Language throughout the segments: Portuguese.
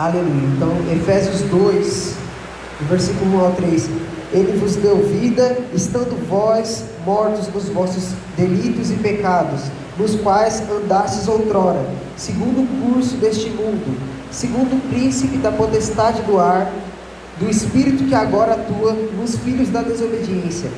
Aleluia. Então, Efésios 2, do versículo 1 ao 3. Ele vos deu vida, estando vós mortos nos vossos delitos e pecados, nos quais andastes outrora, segundo o curso deste mundo, segundo o príncipe da potestade do ar, do espírito que agora atua nos filhos da desobediência,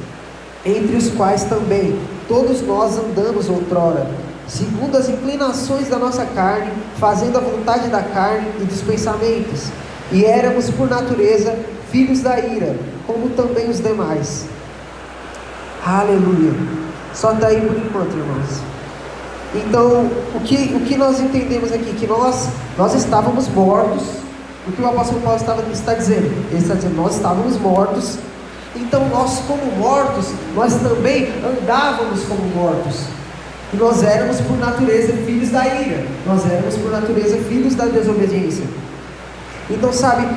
entre os quais também todos nós andamos outrora, segundo as inclinações da nossa carne, fazendo a vontade da carne e dos pensamentos, e éramos por natureza filhos da ira, como também os demais. Aleluia. Só está aí por enquanto, irmãos. Então, o que nós entendemos aqui? Que nós estávamos mortos. O que o apóstolo Paulo está dizendo? Ele está dizendo, nós estávamos mortos. Então nós, como mortos, nós também andávamos como mortos. E nós éramos por natureza filhos da ira. Nós éramos por natureza filhos da desobediência. Então, sabe,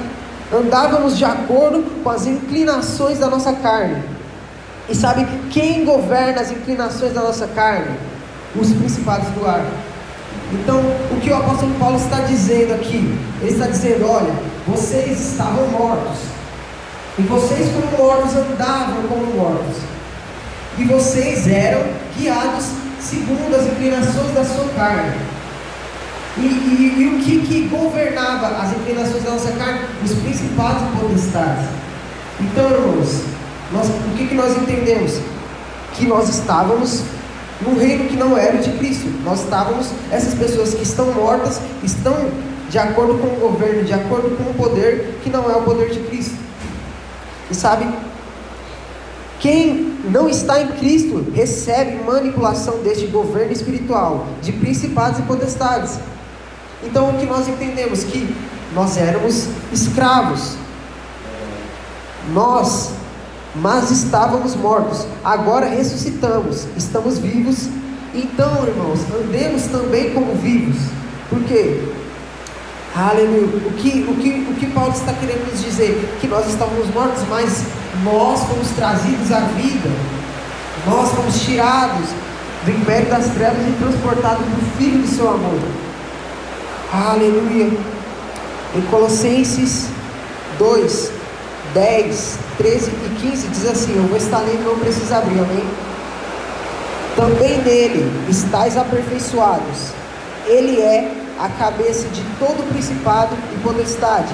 andávamos de acordo com as inclinações da nossa carne. E sabe quem governa as inclinações da nossa carne? Os principados do ar. Então, o que o apóstolo Paulo está dizendo aqui? Ele está dizendo, olha, vocês estavam mortos. E vocês, como mortos, andavam como mortos. E vocês eram guiados segundo as inclinações da sua carne. E o que governava as inclinações da nossa carne? Os principados e potestades. Então, irmãos, o que nós entendemos? Que nós estávamos num reino que não era de Cristo. Nós estávamos, essas pessoas que estão mortas, estão de acordo com o governo, de acordo com o poder, que não é o poder de Cristo. E sabe, quem não está em Cristo, recebe manipulação deste governo espiritual, de principados e potestades. Então, o que nós entendemos? Que nós éramos escravos. Mas estávamos mortos, agora ressuscitamos, estamos vivos. Então, irmãos, andemos também como vivos. Por quê? Aleluia. O que Paulo está querendo nos dizer? Que nós estávamos mortos, mas nós fomos trazidos à vida. Nós fomos tirados do império das trevas e transportados para o Filho do seu amor. Aleluia. Em Colossenses 2, 10, 13 e 15 diz assim, eu vou estar lendo, não precisa abrir, amém? Também nele estáis aperfeiçoados. Ele é a cabeça de todo principado e potestade.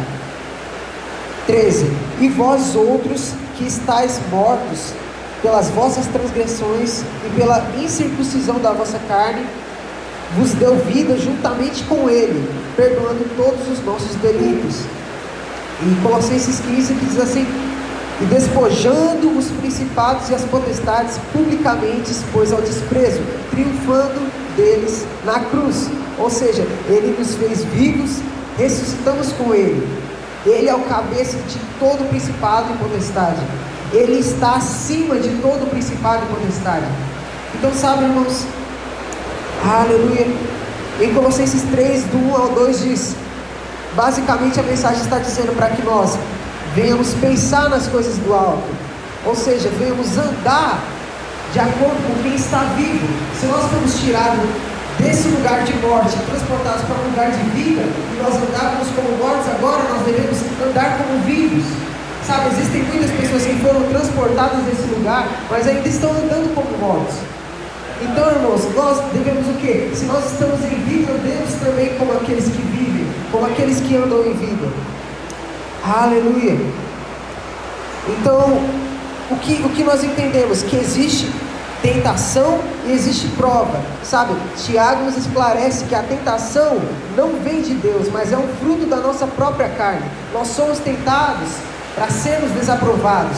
13. E vós outros que estáis mortos pelas vossas transgressões e pela incircuncisão da vossa carne, vos deu vida juntamente com ele, perdoando todos os nossos delitos. Em Colossenses 15 que diz assim, e despojando os principados e as potestades publicamente expôs ao desprezo, triunfando deles na cruz. Ou seja, ele nos fez vivos, ressuscitamos com ele. Ele é o cabeça de todo principado e potestade. Ele está acima de todo principado e potestade. Então, sabe, irmãos, aleluia. Em Colossenses 3, do 1 ao 2 diz, basicamente a mensagem está dizendo para que nós venhamos pensar nas coisas do alto, ou seja, venhamos andar de acordo com quem está vivo. Se nós fomos tirados desse lugar de morte, transportados para um lugar de vida, e nós andávamos como mortos, agora nós devemos andar como vivos. Sabe, existem muitas pessoas que foram transportadas desse lugar, mas ainda estão andando como mortos. Então, irmãos, nós devemos o quê? Se nós estamos em vida, andemos também como aqueles que vivem, como aqueles que andam em vida. Aleluia. Então, o que nós entendemos? Que existe tentação e existe prova. Sabe, Tiago nos esclarece que a tentação não vem de Deus, mas é um fruto da nossa própria carne. Nós somos tentados para sermos desaprovados.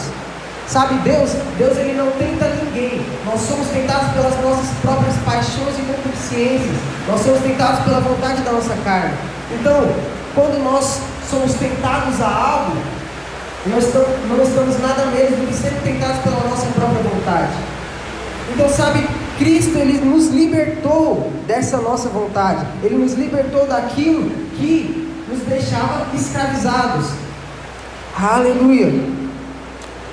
Sabe, Deus ele não tenta ninguém. Nós somos tentados pelas nossas próprias paixões e concupiscências. Nós somos tentados pela vontade da nossa carne. Então, quando nós somos tentados a algo, nós não estamos nada menos do que sendo tentados pela nossa própria vontade. Então, sabe, Cristo ele nos libertou dessa nossa vontade. Ele nos libertou daquilo que nos deixava escravizados. Aleluia.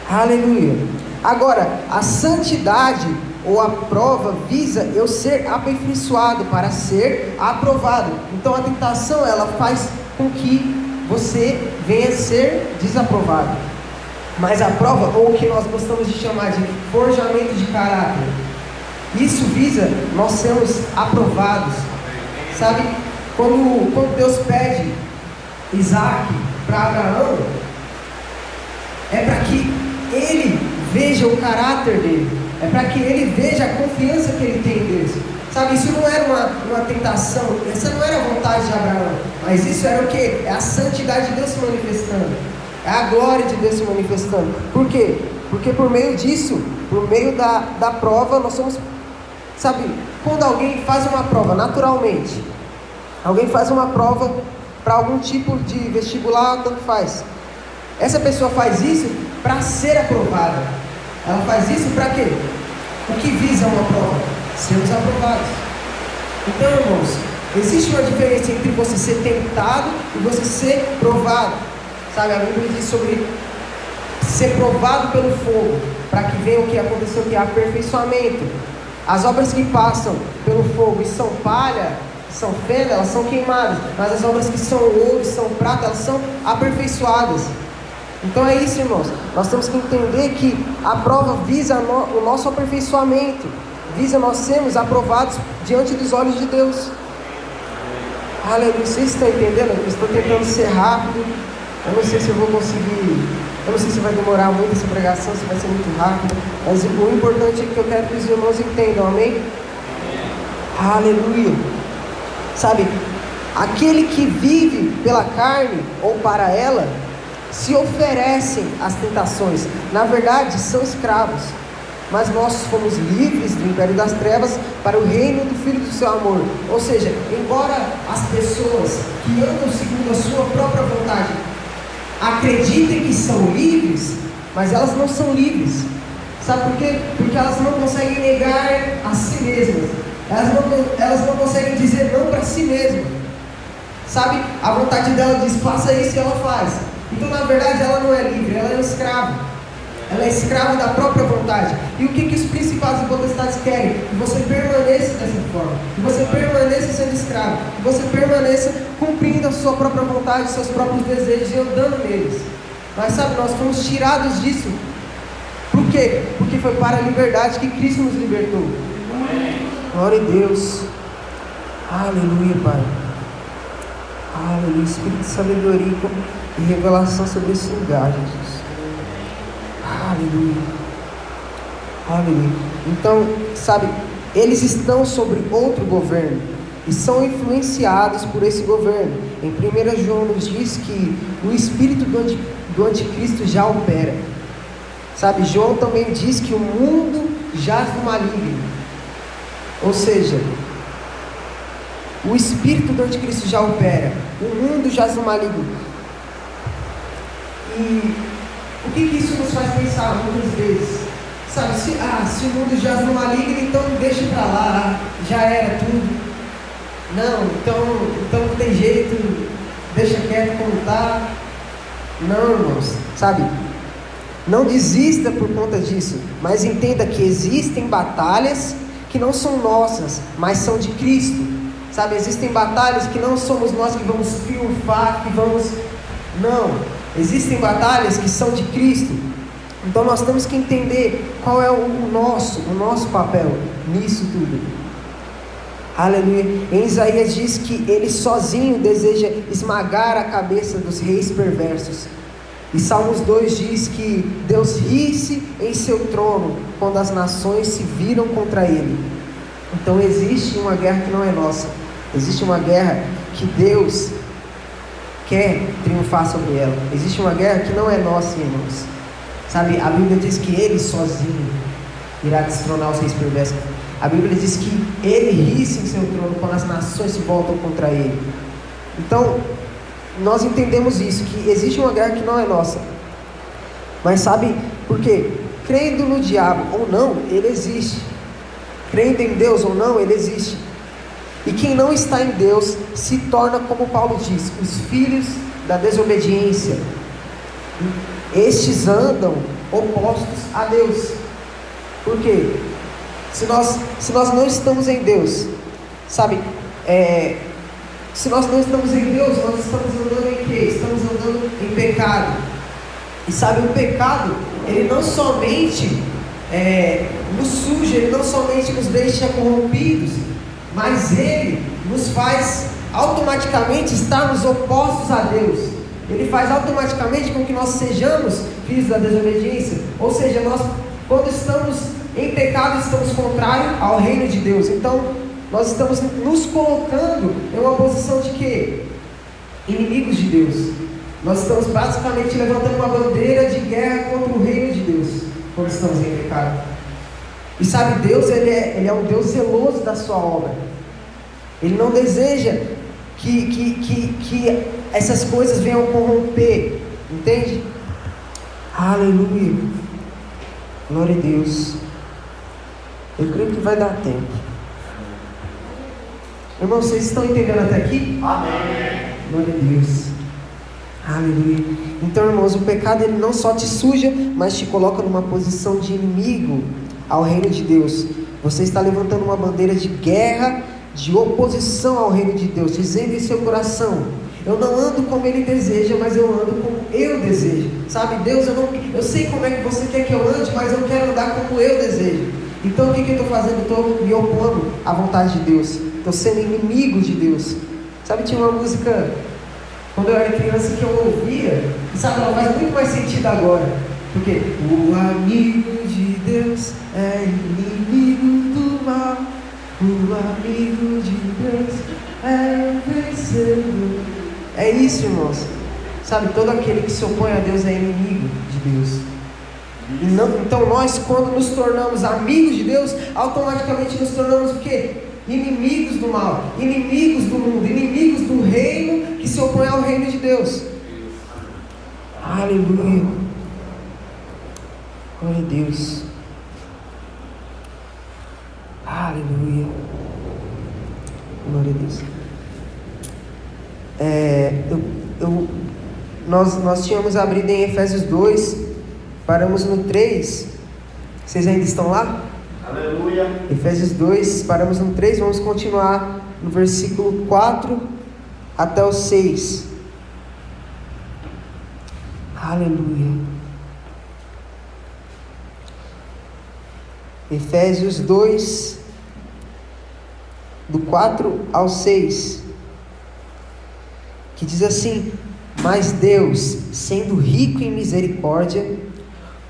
Aleluia. Agora, a santidade ou a prova visa eu ser aperfeiçoado para ser aprovado. Então a tentação ela faz com que você venha a ser desaprovado. Mas a prova, ou o que nós gostamos de chamar de forjamento de caráter, isso visa nós sermos aprovados. Sabe, quando Deus pede Isaac para Abraão, é para que ele veja o caráter dele, é para que ele veja a confiança que ele tem em Deus. Sabe, isso não era uma tentação, essa não era a vontade de Abraão, mas isso era o que? É a santidade de Deus se manifestando, é a glória de Deus se manifestando. Por quê? Porque por meio disso, por meio da prova, nós somos, sabe, quando alguém faz uma prova naturalmente, alguém faz uma prova para algum tipo de vestibular, tanto faz, essa pessoa faz isso para ser aprovada. Ela faz isso para quê? O que visa uma prova? Sermos aprovados. Então, irmãos, existe uma diferença entre você ser tentado e você ser provado. Sabe, a Bíblia diz sobre ser provado pelo fogo, para que venha o que aconteceu aqui, aperfeiçoamento. As obras que passam pelo fogo e são palha, são fenda, elas são queimadas, mas as obras que são ouro, são prata, elas são aperfeiçoadas. Então é isso, irmãos, nós temos que entender que a prova visa o nosso aperfeiçoamento, visa nós sermos aprovados diante dos olhos de Deus. Aleluia, vocês estão entendendo? Eu estou tentando ser rápido, eu não sei se eu vou conseguir, eu não sei se vai demorar muito essa pregação, se vai ser muito rápido, mas o importante é que eu quero que os irmãos entendam, amém? Aleluia. Sabe, aquele que vive pela carne ou para ela, se oferecem às tentações, na verdade são escravos, mas nós fomos livres do império das trevas para o reino do Filho do seu amor. Ou seja, embora as pessoas que andam segundo a sua própria vontade acreditem que são livres, mas elas não são livres. Sabe por quê? Porque elas não conseguem negar a si mesmas, elas não conseguem dizer não para si mesmas. Sabe, a vontade dela diz faça isso e ela faz. Então, na verdade, ela não é livre, ela é um escravo. Ela é escrava da própria vontade. E o que os principados e potestades querem? Que você permaneça dessa forma, que você permaneça sendo escravo, que você permaneça cumprindo a sua própria vontade, seus próprios desejos e andando neles. Mas sabe, nós fomos tirados disso. Por quê? Porque foi para a liberdade que Cristo nos libertou. Glória a Deus. Aleluia, Pai. Aleluia, Espírito de sabedoria e revelação sobre esse lugar, Jesus. Aleluia. Aleluia. Então, sabe, eles estão sobre outro governo e são influenciados por esse governo. Em 1 João nos diz que o espírito do anticristo já opera. Sabe, João também diz que o mundo jaz no maligno. Ou seja, o espírito do anticristo já opera, o mundo jaz no maligno. E o que isso nos faz pensar muitas vezes? Sabe, se o mundo jaz no maligno, então deixa pra lá, já era tudo. Não, então não tem jeito, deixa quieto como está. Não, irmãos, sabe, não desista por conta disso, mas entenda que existem batalhas que não são nossas, mas são de Cristo. Sabe, existem batalhas que não somos nós que vamos triunfar, que vamos... Não, existem batalhas que são de Cristo. Então nós temos que entender qual é o nosso papel nisso tudo. Aleluia. Em Isaías diz que ele sozinho deseja esmagar a cabeça dos reis perversos. E Salmos 2 diz que Deus ri-se em seu trono quando as nações se viram contra ele. Então existe uma guerra que não é nossa. Existe uma guerra que Deus quer triunfar sobre ela. Existe uma guerra que não é nossa, irmãos. Sabe, a Bíblia diz que ele sozinho irá destronar os reis perversos. A Bíblia diz que ele ri-se em seu trono quando as nações se voltam contra ele. Então, nós entendemos isso, que existe uma guerra que não é nossa. Mas sabe por quê? Crendo no diabo ou não, ele existe. Crendo em Deus ou não, ele existe. E quem não está em Deus se torna, como Paulo diz, os filhos da desobediência. Estes andam opostos a Deus. Por quê? Se nós não estamos em Deus, sabe, se nós não estamos em Deus, nós estamos andando em quê? Estamos em pecado. E sabe, o pecado, ele não somente nos suja, ele não somente nos deixa corrompidos, mas ele nos faz automaticamente estarmos opostos a Deus. Ele faz automaticamente com que nós sejamos filhos da desobediência. Ou seja, nós, quando estamos em pecado, estamos contrários ao reino de Deus. Então, nós estamos nos colocando em uma posição de quê? Inimigos de Deus. Nós estamos basicamente levantando uma bandeira de guerra contra o reino de Deus, quando estamos em pecado. E sabe, Deus, ele é um Deus zeloso da sua obra. Ele não deseja que essas coisas venham corromper, entende? Aleluia, glória a Deus. Eu creio que vai dar tempo. Irmãos, vocês estão entendendo até aqui? Amém. Glória a Deus. Aleluia. Então, irmãos, o pecado, ele não só te suja, mas te coloca numa posição de inimigo ao reino de Deus. Você está levantando uma bandeira de guerra, de oposição ao reino de Deus, dizendo em seu coração: eu não ando como ele deseja, mas eu ando como eu desejo. Sabe, Deus, eu sei como é que você quer que eu ande, mas eu quero andar como eu desejo. Então o que eu estou fazendo? Eu estou me opondo à vontade de Deus, estou sendo inimigo de Deus. Sabe, tinha uma música quando eu era criança que eu ouvia, e sabe, ela faz muito mais sentido agora, porque o amigo de Deus é inimigo do mal, o amigo de Deus é vencedor. É isso, irmãos. Sabe, todo aquele que se opõe a Deus é inimigo de Deus. Então nós, quando nos tornamos amigos de Deus, automaticamente nos tornamos o quê? Inimigos do mal, inimigos do mundo, inimigos do reino que se opõe ao reino de Deus. Aleluia. Glória a Deus. Aleluia. Glória a Deus. Nós tínhamos abrido em Efésios 2, paramos no 3. Vocês ainda estão lá? Aleluia. Efésios 2, paramos no 3, vamos continuar no versículo 4 até o 6. Aleluia. Efésios 2, do 4 ao 6, que diz assim: mas Deus, sendo rico em misericórdia,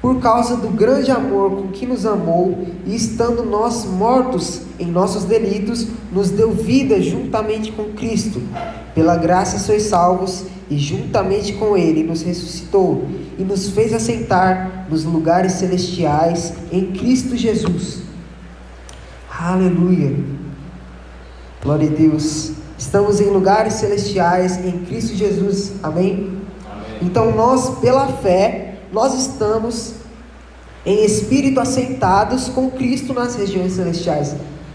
por causa do grande amor com que nos amou, e estando nós mortos em nossos delitos, nos deu vida juntamente com Cristo. Pela graça sois salvos, e juntamente com Ele nos ressuscitou, e nos fez assentar nos lugares celestiais em Cristo Jesus. Aleluia. Glória a Deus. Estamos em lugares celestiais em Cristo Jesus. Amém? Amém. Então nós, pela fé, nós estamos em espírito assentados com Cristo nas regiões celestiais.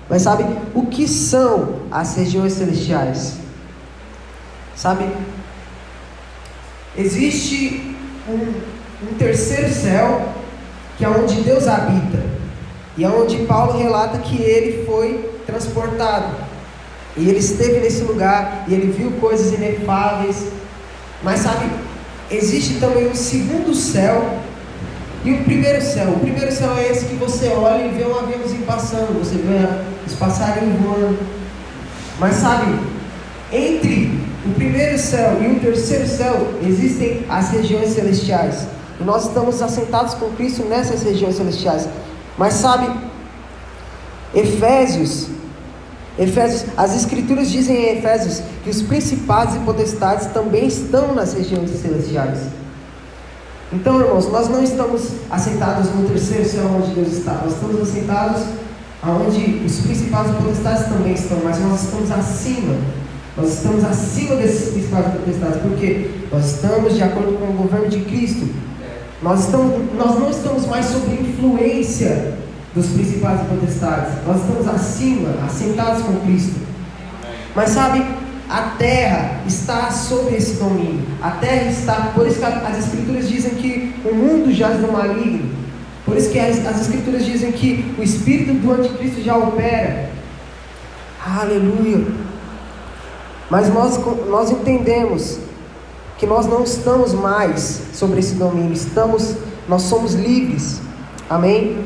Mas sabe o que são as regiões celestiais? Sabe, existe um terceiro céu, que é onde Deus habita, e é onde Paulo relata que ele foi transportado, e ele esteve nesse lugar, e ele viu coisas inefáveis. Mas sabe, existe também um segundo céu e um primeiro céu. O primeiro céu é esse que você olha e vê um aviãozinho passando, você vê os passarinhos voando. Mas sabe, entre o primeiro céu e o terceiro céu existem as regiões celestiais, e nós estamos assentados com Cristo nessas regiões celestiais. Mas sabe, Efésios, as escrituras dizem em Efésios que os principados e potestades também estão nas regiões celestiais. Então, irmãos, nós não estamos assentados no terceiro céu onde Deus está, nós estamos assentados onde os principados e potestades também estão, mas nós estamos acima desses principados e potestades, porque nós estamos de acordo com o governo de Cristo. Nós não estamos mais sob influência dos principados e potestades, nós estamos acima, assentados com Cristo. Mas sabe, a terra está sob esse domínio, a terra está, por isso que as escrituras dizem que o mundo jaz no maligno, por isso que as escrituras dizem que o espírito do anticristo já opera. Aleluia. Mas nós entendemos que nós não estamos mais sobre esse domínio, nós somos livres. Amém?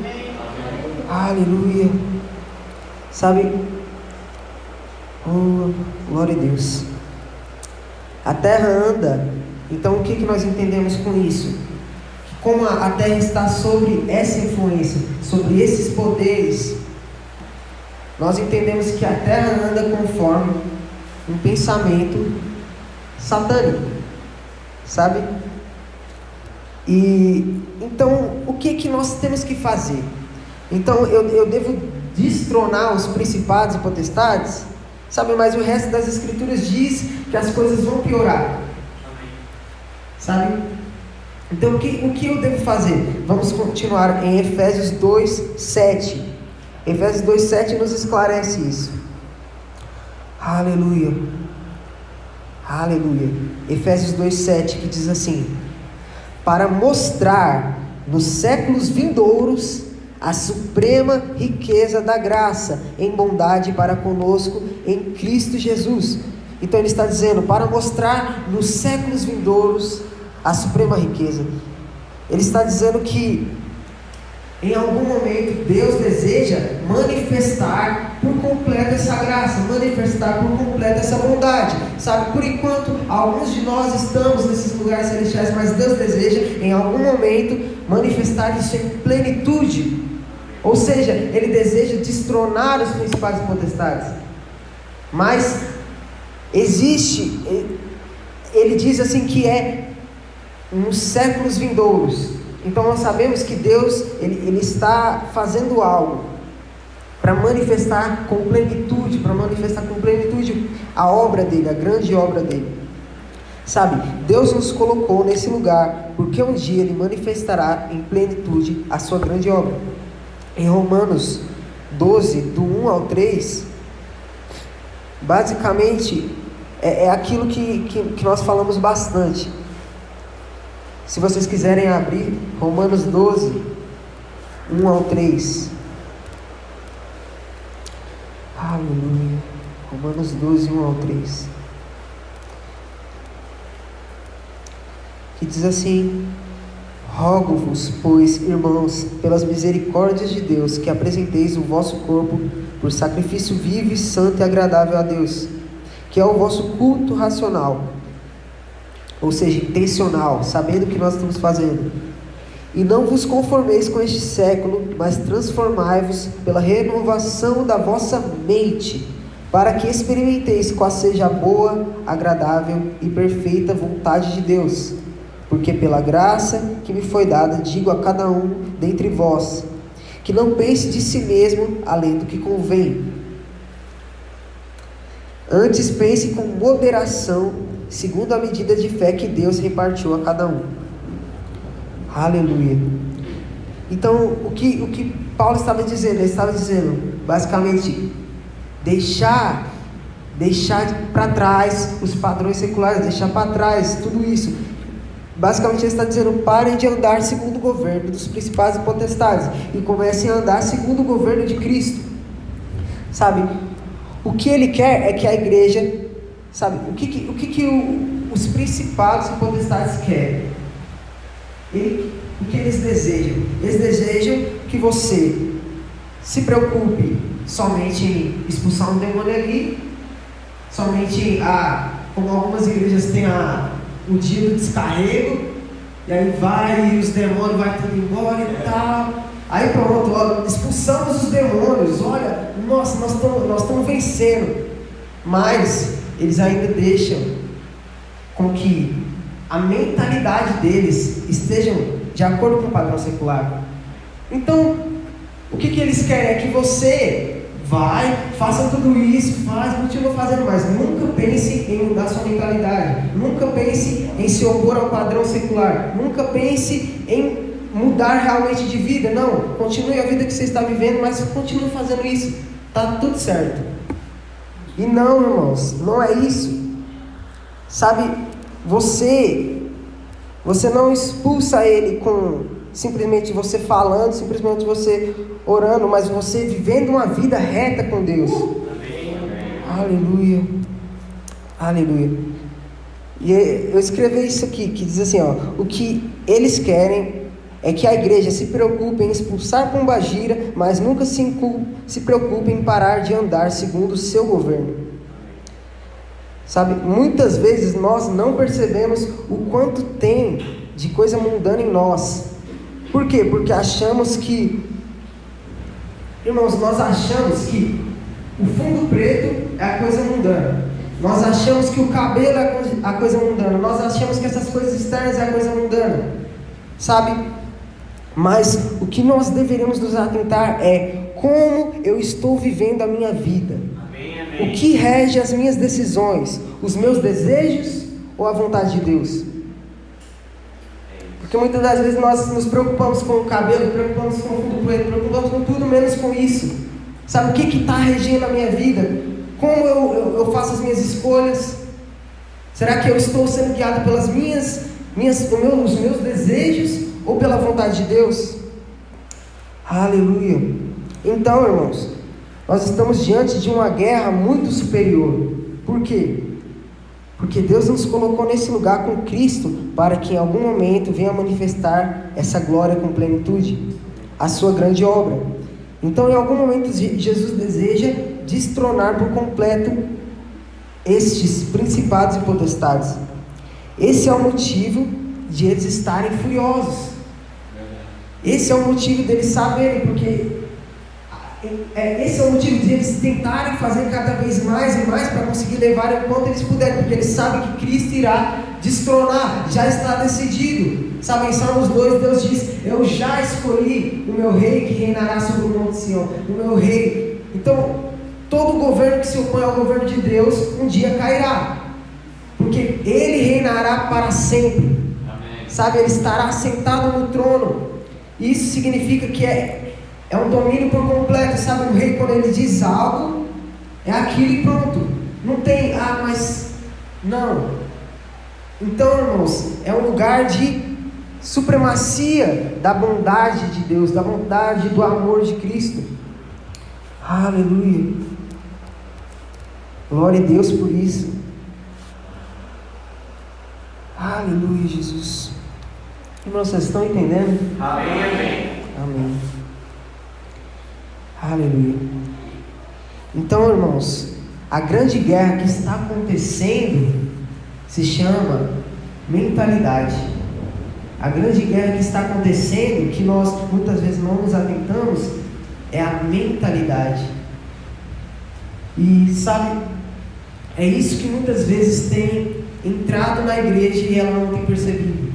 Aleluia. Sabe, oh, glória a Deus. A terra anda. Então o que nós entendemos com isso? Como a terra está sobre essa influência, sobre esses poderes, nós entendemos que a terra anda conforme um pensamento satânico, sabe? E então o que nós temos que fazer? Então eu devo destronar os principados e potestades, sabe? Mas o resto das escrituras diz que as coisas vão piorar, sabe? Então o que eu devo fazer? Vamos continuar em Efésios 2:7. Efésios 2:7 nos esclarece isso. Aleluia. Aleluia. Efésios 2:7, que diz assim: para mostrar nos séculos vindouros a suprema riqueza da graça em bondade para conosco em Cristo Jesus. Então ele está dizendo, para mostrar nos séculos vindouros a suprema riqueza. Ele está dizendo que em algum momento Deus deseja manifestar por completo essa graça, manifestar por completo essa bondade, sabe? Por enquanto, alguns de nós estamos nesses lugares celestiais, mas Deus deseja em algum momento manifestar isso em plenitude. Ou seja, Ele deseja destronar os principados e potestades. Mas existe, Ele diz assim que é nos séculos vindouros. Então nós sabemos que Deus ele está fazendo algo para manifestar com plenitude, a obra dele, a grande obra dele. Sabe, Deus nos colocou nesse lugar porque um dia Ele manifestará em plenitude a sua grande obra. Em Romanos 12, do 1 ao 3, basicamente é aquilo que nós falamos bastante. Se vocês quiserem abrir, Romanos 12, 1 ao 3. Aleluia. Romanos 12, 1 ao 3. Que diz assim: rogo-vos, pois, irmãos, pelas misericórdias de Deus, que apresenteis o vosso corpo por sacrifício vivo e santo e agradável a Deus, que é o vosso culto racional. Ou seja, intencional, sabendo o que nós estamos fazendo. E não vos conformeis com este século, mas transformai-vos pela renovação da vossa mente, para que experimenteis qual seja a boa, agradável e perfeita vontade de Deus. Porque pela graça que me foi dada, digo a cada um dentre vós, que não pense de si mesmo além do que convém. Antes pense com moderação, segundo a medida de fé que Deus repartiu a cada um. Aleluia. Então, o que Paulo estava dizendo? Ele estava dizendo, basicamente, deixar para trás os padrões seculares, deixar para trás tudo isso. Basicamente, ele está dizendo, parem de andar segundo o governo dos principados e potestades e comecem a andar segundo o governo de Cristo. Sabe, o que ele quer é que a igreja, sabe, o que os principados e potestades querem? O que eles desejam? Eles desejam que você se preocupe somente em expulsar um demônio ali, somente como algumas igrejas têm o dia do descarrego, e aí vai e os demônios vai tudo embora e tal. Aí pronto, ó, expulsamos os demônios, olha, nossa, nós estamos vencendo. Mas eles ainda deixam com que a mentalidade deles estejam de acordo com o padrão secular. Então, o que eles querem é que você vai, faça tudo isso, continua fazendo, mas nunca pense em mudar sua mentalidade, nunca pense em se opor ao padrão secular, nunca pense em mudar realmente de vida. Não, continue a vida que você está vivendo, mas continue fazendo isso, está tudo certo. E não, irmãos, não é isso. Sabe, você não expulsa ele com simplesmente você falando, simplesmente você orando, mas você vivendo uma vida reta com Deus. Amém. Aleluia. Aleluia. E eu escrevi isso aqui, que diz assim, ó: o que eles querem é que a igreja se preocupe em expulsar pombagira, mas nunca se preocupe em parar de andar segundo o seu governo. Sabe, muitas vezes nós não percebemos o quanto tem de coisa mundana em nós. Por quê? Porque achamos que, irmãos, nós achamos que o fundo preto é a coisa mundana. Nós achamos que o cabelo é a coisa mundana. Nós achamos que essas coisas externas é a coisa mundana. Sabe? Mas o que nós deveríamos nos atentar é como eu estou vivendo a minha vida. Amém, amém. O que rege as minhas decisões? Os meus desejos ou a vontade de Deus? Porque muitas das vezes nós nos preocupamos com o cabelo, preocupamos com o fundo preto, preocupamos com tudo menos com isso. Sabe o que está regendo a minha vida? Como eu faço as minhas escolhas? Será que eu estou sendo guiado pelas os meus desejos ou pela vontade de Deus? Aleluia! Então, irmãos, nós estamos diante de uma guerra muito superior. Por quê? Porque Deus nos colocou nesse lugar com Cristo para que em algum momento venha manifestar essa glória com plenitude, a sua grande obra. Então, em algum momento, Jesus deseja destronar por completo estes principados e potestades. Esse é o motivo de eles estarem furiosos. Esse é o motivo deles saberem, porque esse é o motivo de eles tentarem fazer cada vez mais e mais para conseguir levar o quanto eles puderem, porque eles sabem que Cristo irá destronar, já está decidido. Sabe, em Salmos 2, Deus diz: eu já escolhi o meu rei que reinará sobre o monte Sião, o meu rei. Então, todo governo que se opõe ao governo de Deus, um dia cairá, porque ele reinará para sempre. Amém. Sabe, ele estará sentado no trono. Isso significa que é um domínio por completo. Sabe, o rei, quando ele diz algo, é aquilo e pronto. Não tem, mas não. Então, irmãos, é um lugar de supremacia da bondade de Deus, da bondade do amor de Cristo. Aleluia! Glória a Deus por isso. Aleluia, Jesus. Irmãos, vocês estão entendendo? Amém, amém. Amém. Aleluia. Então, irmãos, a grande guerra que está acontecendo se chama mentalidade. A grande guerra que está acontecendo, que nós muitas vezes não nos atentamos, é a mentalidade. E sabe, é isso que muitas vezes tem entrado na igreja e ela não tem percebido.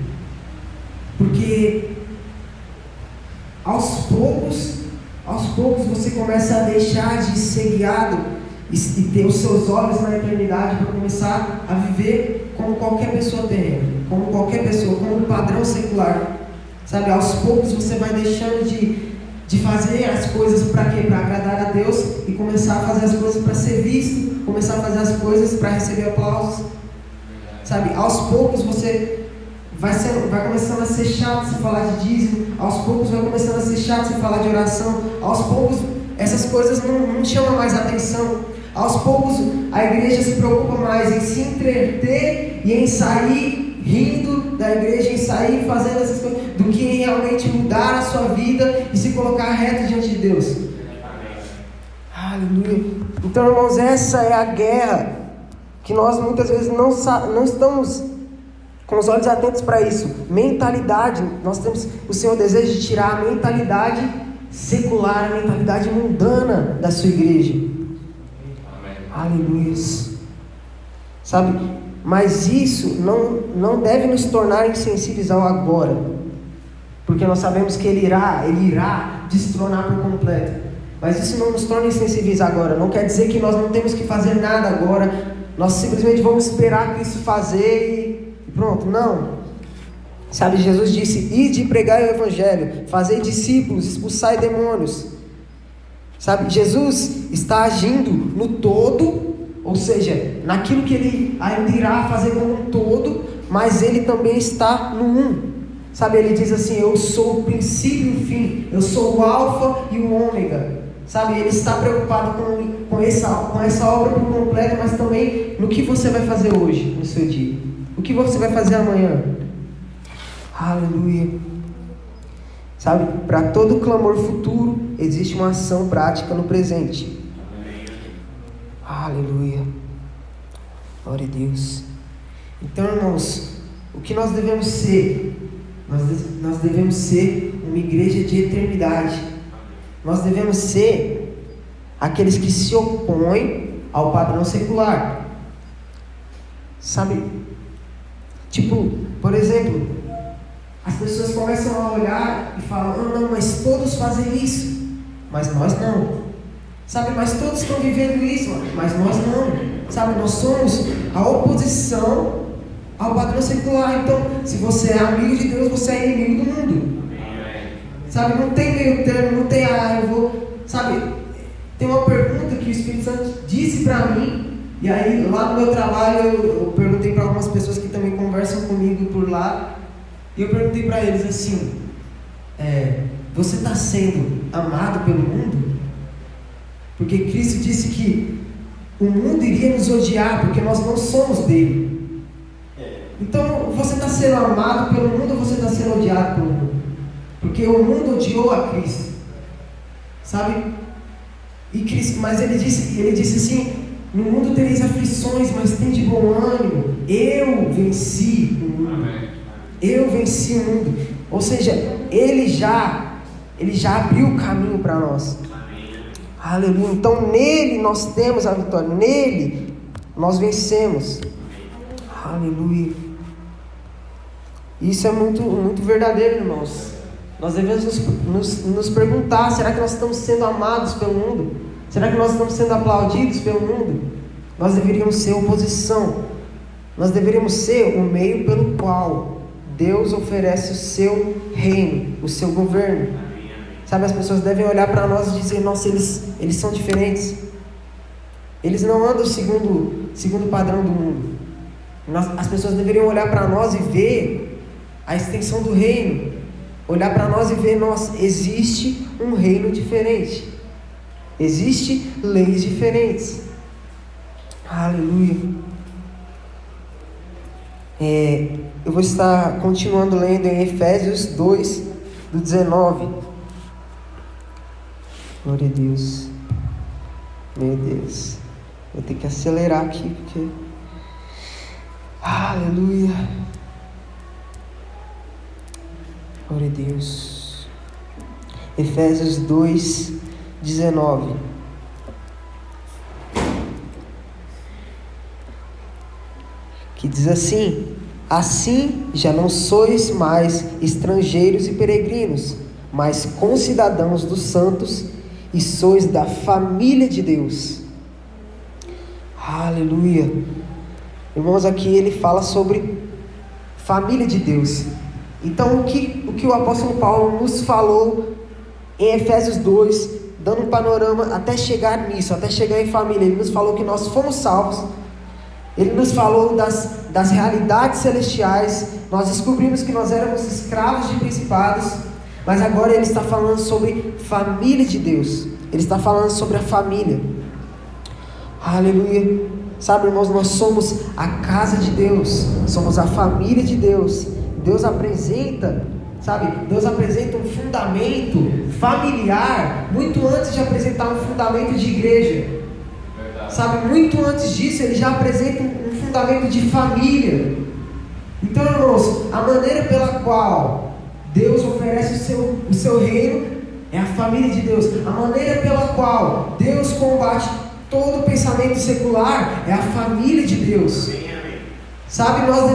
Porque aos poucos você começa a deixar de ser guiado e ter os seus olhos na eternidade para começar a viver como qualquer pessoa terrena, como qualquer pessoa, como um padrão secular. Sabe, aos poucos você vai deixando de fazer as coisas para quê? Para agradar a Deus, e começar a fazer as coisas para ser visto, começar a fazer as coisas para receber aplausos. Sabe, aos poucos você vai começando a ser chato se falar de dízimo, aos poucos vai começando a ser chato se falar de oração, aos poucos essas coisas não chamam mais atenção, aos poucos a igreja se preocupa mais em se entreter e em sair rindo da igreja, em sair fazendo essas coisas, do que em realmente mudar a sua vida e se colocar reto diante de Deus. Aleluia. Então, irmãos, essa é a guerra que nós muitas vezes não estamos com os olhos atentos para isso. Mentalidade. Nós temos, o Senhor deseja de tirar a mentalidade secular, a mentalidade mundana da sua igreja. Amém. Aleluia. Sabe, mas isso não deve nos tornar insensíveis ao agora, porque nós sabemos que Ele irá destronar por completo. Mas isso não nos torna insensíveis agora. Não quer dizer que nós não temos que fazer nada agora. Nós simplesmente vamos esperar Cristo fazer e pronto. Não. Sabe, Jesus disse: ide e pregai o Evangelho, fazei discípulos, expulsai demônios. Sabe, Jesus está agindo no todo, ou seja, naquilo que Ele ainda irá fazer como um todo, mas Ele também está no um. Sabe, Ele diz assim: eu sou o princípio e o fim, eu sou o alfa e o ômega. Sabe, Ele está preocupado com essa obra por completo, mas também no que você vai fazer hoje, no seu dia. O que você vai fazer amanhã? Aleluia. Sabe, para todo clamor futuro, existe uma ação prática no presente. Aleluia. Glória a Deus. Então, irmãos, o que nós devemos ser? Nós devemos ser uma igreja de eternidade. Nós devemos ser aqueles que se opõem ao padrão secular. Sabe? Tipo, por exemplo, as pessoas começam a olhar e falam: não, mas todos fazem isso, mas nós não. Sabe, mas todos estão vivendo isso, mas nós não. Sabe, nós somos a oposição ao padrão secular. Então, se você é amigo de Deus, você é inimigo do mundo. Sabe, não tem meio termo, não tem eu vou... Sabe, tem uma pergunta que o Espírito Santo disse para mim, e aí lá no meu trabalho eu perguntei para algumas pessoas que também conversam comigo por lá, e eu perguntei para eles assim: você está sendo amado pelo mundo? Porque Cristo disse que o mundo iria nos odiar, porque nós não somos dele. Então, você está sendo amado pelo mundo ou você está sendo odiado pelo mundo? Porque o mundo odiou a Cristo, sabe? E Cristo, mas ele disse assim: no mundo tereis aflições, mas tem de bom ânimo. Eu venci o mundo. Eu venci o mundo. Ou seja, ele já abriu o caminho para nós. Aleluia. Então nele nós temos a vitória, nele nós vencemos. Aleluia. Isso é muito, muito verdadeiro, irmãos. Nós devemos nos perguntar: será que nós estamos sendo amados pelo mundo? Será que nós estamos sendo aplaudidos pelo mundo? Nós deveríamos ser oposição. Nós deveríamos ser o meio pelo qual Deus oferece o seu reino, o seu governo. Sabe, as pessoas devem olhar para nós e dizer: nossa, eles são diferentes. Eles não andam segundo o padrão do mundo. As pessoas deveriam olhar para nós e ver a extensão do reino. Olhar para nós e ver: nossa, existe um reino diferente. Existem leis diferentes. Aleluia. Eu vou estar continuando lendo em Efésios 2, do 19. Glória a Deus. Meu Deus. Vou ter que acelerar aqui, porque... Aleluia. Glória a Deus. Efésios 2, 19. Que diz assim: assim já não sois mais estrangeiros e peregrinos, mas concidadãos dos santos, e sois da família de Deus. Aleluia. Irmãos, aqui ele fala sobre família de Deus. Então o que o apóstolo Paulo nos falou em Efésios 2, dando um panorama até chegar nisso, até chegar em família, ele nos falou que nós fomos salvos. Ele nos falou das realidades celestiais. Nós descobrimos que nós éramos escravos de principados, mas agora ele está falando sobre família de Deus. Ele está falando sobre a família. Aleluia. Sabe, irmãos, nós somos a casa de Deus, somos a família de Deus. Deus apresenta um fundamento familiar muito antes de apresentar um fundamento de igreja. Sabe, muito antes disso, ele já apresenta um fundamento de família. Então, irmãos, a maneira pela qual Deus oferece o seu reino é a família de Deus. A maneira pela qual Deus combate todo pensamento secular é a família de Deus. Sabe, nós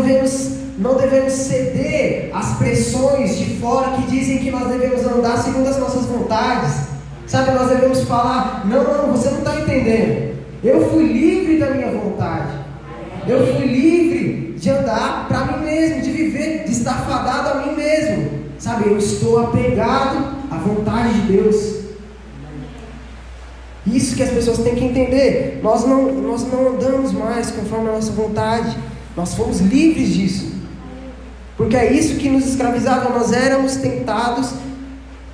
não devemos ceder às pressões de fora que dizem que nós devemos andar segundo as nossas vontades. Sabe, nós devemos falar: não, você não está entendendo. Eu fui livre da minha vontade. Eu fui livre de andar para mim mesmo, de viver, de estar fadado a mim mesmo. Sabe, eu estou apegado à vontade de Deus. Isso que as pessoas têm que entender. Nós não andamos mais conforme a nossa vontade. Nós fomos livres disso. Porque é isso que nos escravizava. Nós éramos tentados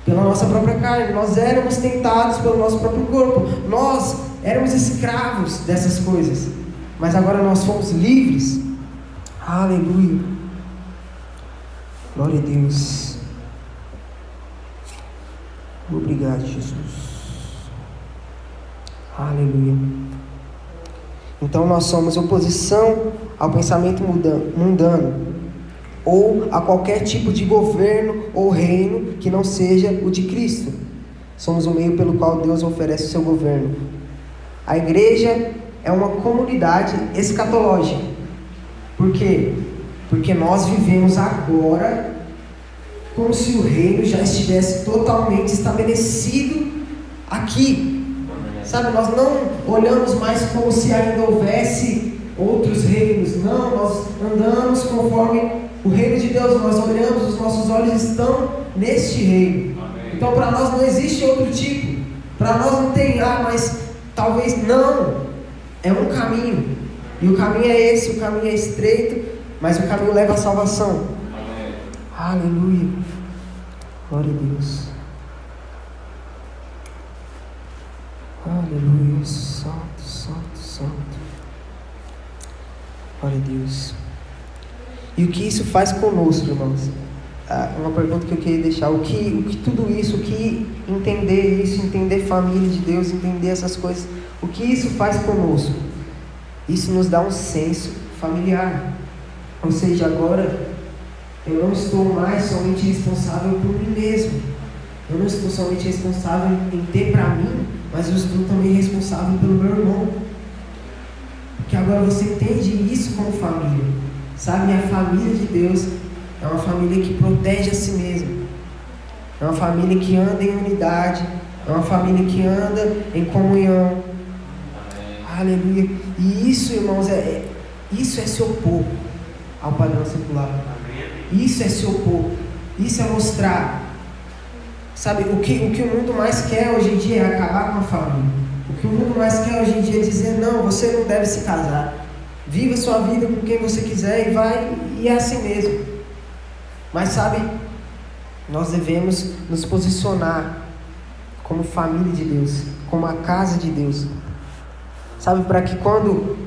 pela nossa própria carne. Nós éramos tentados pelo nosso próprio corpo. Nós éramos escravos dessas coisas. Mas agora nós fomos livres. Aleluia. Glória a Deus. Obrigado, Jesus. Aleluia. Então nós somos oposição ao pensamento mundano, ou a qualquer tipo de governo ou reino que não seja o de Cristo. Somos o meio pelo qual Deus oferece o seu governo. A igreja é uma comunidade escatológica. Por quê? Porque nós vivemos agora como se o reino já estivesse totalmente estabelecido aqui. Sabe, nós não olhamos mais como se ainda houvesse outros reinos. Não, nós andamos conforme o reino de Deus. Nós olhamos, os nossos olhos estão neste reino. Amém. Então para nós não existe outro tipo. Para nós não tem, mas talvez não. É um caminho. E o caminho é esse, o caminho é estreito, mas o caminho leva à salvação. Amém. Aleluia. Glória a Deus. Aleluia. Santo, santo, santo. Glória a Deus. E o que isso faz conosco, irmãos? Uma pergunta que eu queria deixar. O que tudo isso, o que entender isso, entender família de Deus, entender essas coisas, o que isso faz conosco? Isso nos dá um senso familiar. Ou seja, agora eu não estou mais somente responsável por mim mesmo. Eu não estou somente responsável em ter para mim, mas eu estou também responsável pelo meu irmão. Porque agora você entende isso como família. Sabe, a família de Deus é uma família que protege a si mesma. É uma família que anda em unidade. É uma família que anda em comunhão. Aleluia. E isso, irmãos, isso é se opor ao padrão secular. Isso é se opor. Isso é mostrar. Sabe, o que o mundo mais quer hoje em dia é acabar com a família. O que o mundo mais quer hoje em dia é dizer, não, você não deve se casar. Viva sua vida com quem você quiser e vai, e é assim mesmo. Mas sabe, nós devemos nos posicionar como família de Deus, como a casa de Deus. Sabe, para que quando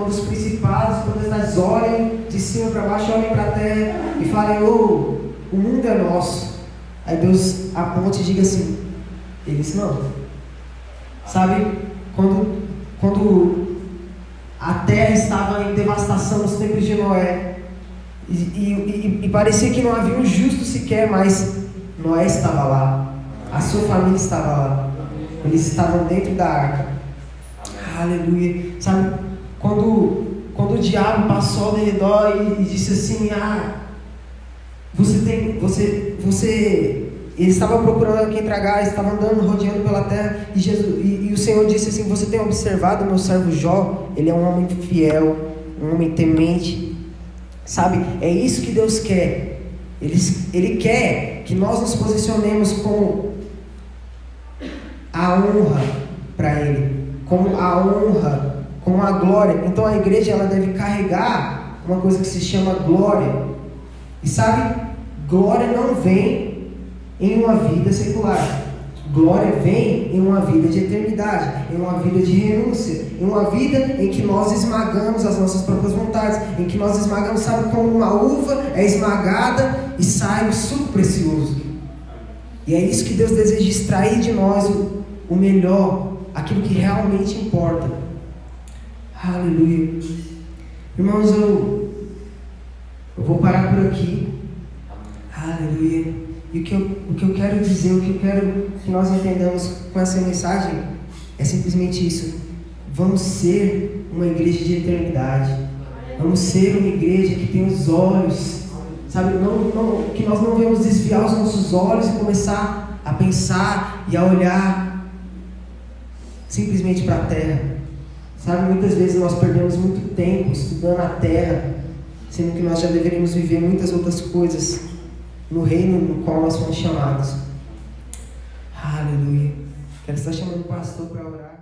os principados, potestades olhem de cima para baixo, olhem para a terra e falem, o mundo é nosso. Aí Deus aponte e diga assim, eles não. Sabe, quando a terra estava em devastação nos tempos de Noé, e parecia que não havia um justo sequer, mas Noé estava lá, a sua família estava lá, eles estavam dentro da arca. Aleluia. Sabe, quando o diabo passou ao redor e disse assim, ele estava procurando quem tragar, ele estava andando, rodeando pela terra, e o Senhor disse assim, você tem observado o meu servo Jó? Ele é um homem fiel, um homem temente. Sabe, é isso que Deus quer. Ele quer que nós nos posicionemos com a honra para Ele, como a honra, como a glória. Então a igreja, ela deve carregar uma coisa que se chama glória. E sabe, glória não vem em uma vida secular. Glória vem em uma vida de eternidade, em uma vida de renúncia, em uma vida em que nós esmagamos as nossas próprias vontades, em que nós esmagamos, sabe, como uma uva é esmagada e sai o suco precioso. E é isso que Deus deseja extrair de nós, o melhor, aquilo que realmente importa. Aleluia. Irmãos, eu vou parar por aqui. Aleluia. E o que eu quero dizer, o que eu quero que nós entendamos com essa mensagem é simplesmente isso. Vamos ser uma igreja de eternidade. Vamos ser uma igreja que tem os olhos, sabe, que nós não vamos desviar os nossos olhos e começar a pensar e a olhar simplesmente para a terra. Sabe, muitas vezes nós perdemos muito tempo estudando a terra, sendo que nós já deveríamos viver muitas outras coisas no reino no qual nós fomos chamados. Aleluia. Quero estar chamando o pastor para orar.